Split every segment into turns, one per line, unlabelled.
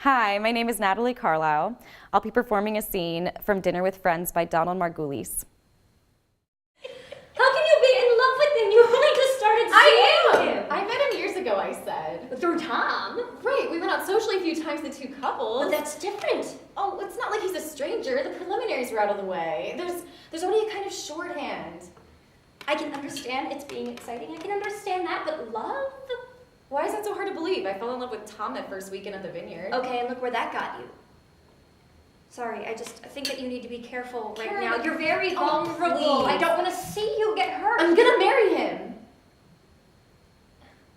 Hi, my name is Natalie FINAL. I'll be performing a scene from Dinner with Friends by Donald Margulies.
How can you be in love with him? You only just started seeing him.
I met him years ago, I said.
Through Tom?
Right, we went out socially a few times, the two couples.
But that's different.
Oh, it's not like he's a stranger. The preliminaries were out of the way. There's already a kind of shorthand.
I can understand it's being exciting. I can understand that, but love?
Why is that so hard to believe? I fell in love with Tom that first weekend at the vineyard.
Okay, and look where that got you. Sorry, I think that you need to be careful right
Karen,
now. You're very vulnerable.
please.
I don't want to see you get hurt.
I'm gonna marry him.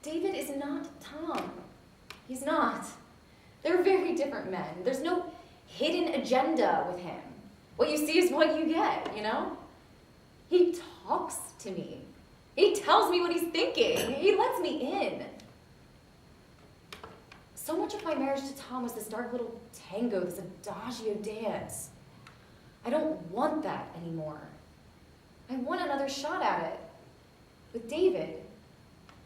David is not Tom. He's not. They're very different men. There's no hidden agenda with him. What you see is what you get, you know? He talks to me. He tells me what he's thinking. He lets me in. So much of my marriage to Tom was this dark little tango, this adagio dance. I don't want that anymore. I want another shot at it with David.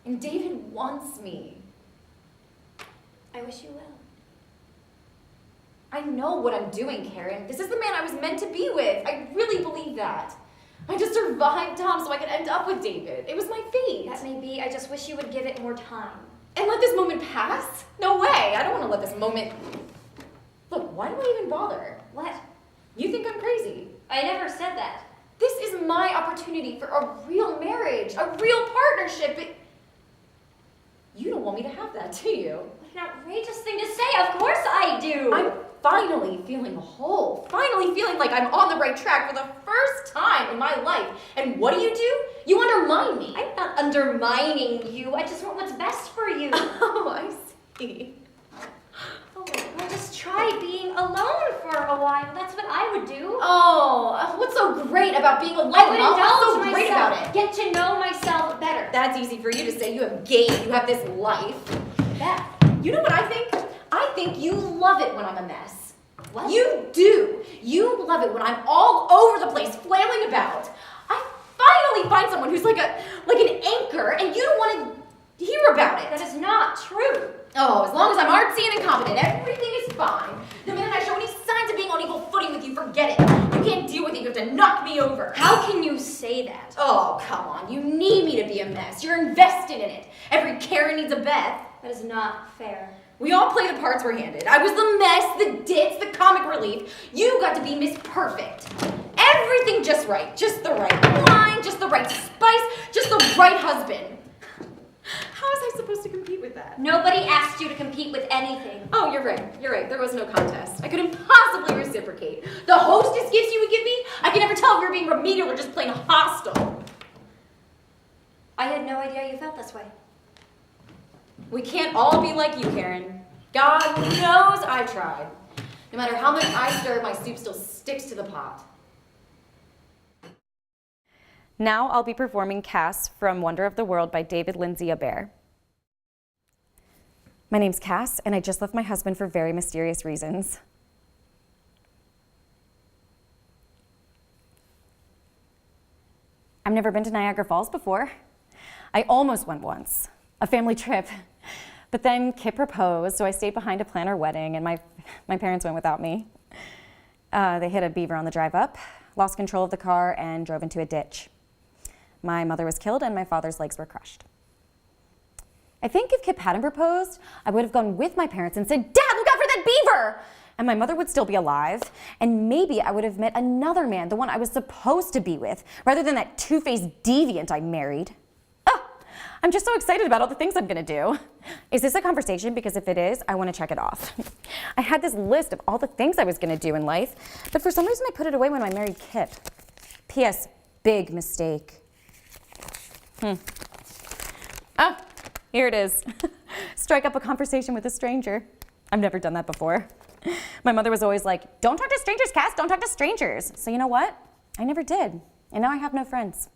And David wants me.
I wish you well.
I know what I'm doing, Karen. This is the man I was meant to be with. I really believe that. I just survived Tom so I could end up with David. It was my fate.
That may be. I just wish you would give it more time.
And let this moment pass? No way. I don't want to let this moment... Look, why do I even bother?
What?
You think I'm crazy.
I never said that.
This is my opportunity for a real marriage, a real partnership. You don't want me to have that, do you?
What an outrageous thing to say. Of course I do.
I'm finally feeling whole. Finally feeling like I'm on the right track for the first time in my life. And what do? You undermine me.
I'm not undermining you. I just want what's best for you.
Oh, I see.
Oh, well, just try being alone for a while. That's what I would do.
Oh, what's so great about being alone?
I would
What's so
indulge
great
myself.
about it?
Get to know myself better.
That's easy for you to say. You have game. You have this life.
Beth.
You know what I think? I think you love it when I'm a mess.
What?
You do. You love it when I'm all over the place, flailing about. I finally find someone who's like an anchor, and you don't want to hear about it.
That is not true.
Oh, as long as I'm artsy and incompetent, everything is fine. The minute I show any signs of being on equal footing with you, forget it. You can't deal with it. You have to knock me over.
How can you say that?
Oh, come on. You need me to be a mess. You're invested in it. Every Karen needs a Beth.
That is not fair.
We all play the parts we're handed. I was the mess, the ditz, the comic relief. You got to be Miss Perfect. Everything just right. Just the right line, just the right spice, just the right husband. How was I supposed to compete with that?
Nobody asked you to compete with anything.
Oh, you're right. You're right. There was no contest. I couldn't possibly reciprocate. The hostess gifts you would give me, I could never tell if you were being remedial or just plain hostile.
I had no idea you felt this way.
We can't all be like you, Karen. God knows I tried. No matter how much I stir, my soup still sticks to the pot.
Now I'll be performing Cass from Wonder of the World by David Lindsay Abaire. My name's Cass, and I just left my husband for very mysterious reasons. I've never been to Niagara Falls before. I almost went once, a family trip. But then Kip proposed, so I stayed behind to plan our wedding, and my parents went without me. They hit a beaver on the drive up, lost control of the car, and drove into a ditch. My mother was killed, and my father's legs were crushed. I think if Kip hadn't proposed, I would have gone with my parents and said, "Dad, look out for that beaver!" And my mother would still be alive, and maybe I would have met another man, the one I was supposed to be with, rather than that two-faced deviant I married. I'm just so excited about all the things I'm gonna do. Is this a conversation? Because if it is, I wanna check it off. I had this list of all the things I was gonna do in life, but for some reason I put it away when I married Kip. P.S. Big mistake. Oh, here it is. Strike up a conversation with a stranger. I've never done that before. My mother was always like, "Don't talk to strangers, Cass, don't talk to strangers." So you know what? I never did, and now I have no friends.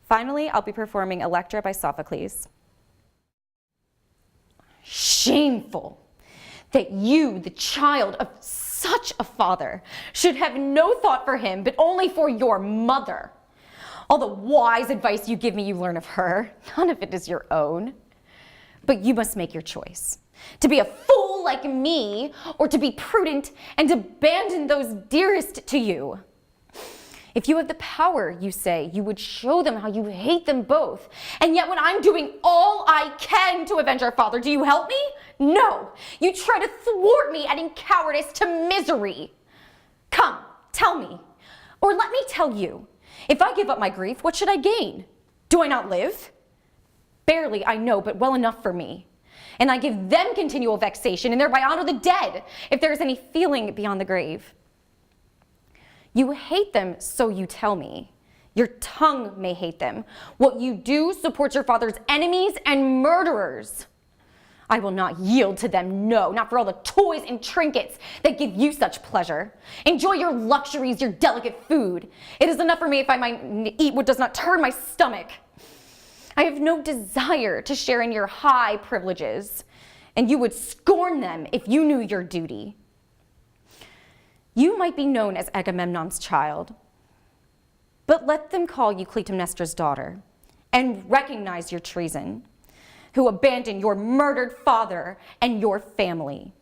Finally, I'll be performing Electra by Sophocles. Shameful that you, the child of such a father, should have no thought for him, but only for your mother. All the wise advice you give me, you learn of her. None of it is your own. But you must make your choice. To be a fool like me, or to be prudent and abandon those dearest to you. If you have the power, you say, you would show them how you hate them both. And yet when I'm doing all I can to avenge our father, do you help me? No, you try to thwart me, adding cowardice to misery. Come, tell me, or let me tell you, if I give up my grief, what should I gain? Do I not live? Barely, I know, but well enough for me. And I give them continual vexation, and thereby honor the dead, if there is any feeling beyond the grave. You hate them, so you tell me. Your tongue may hate them. What you do supports your father's enemies and murderers. I will not yield to them, no, not for all the toys and trinkets that give you such pleasure. Enjoy your luxuries, your delicate food. It is enough for me if I might eat what does not turn my stomach. I have no desire to share in your high privileges, and you would scorn them if you knew your duty. You might be known as Agamemnon's child, but let them call you Clytemnestra's daughter, and recognize your treason, who abandoned your murdered father and your family.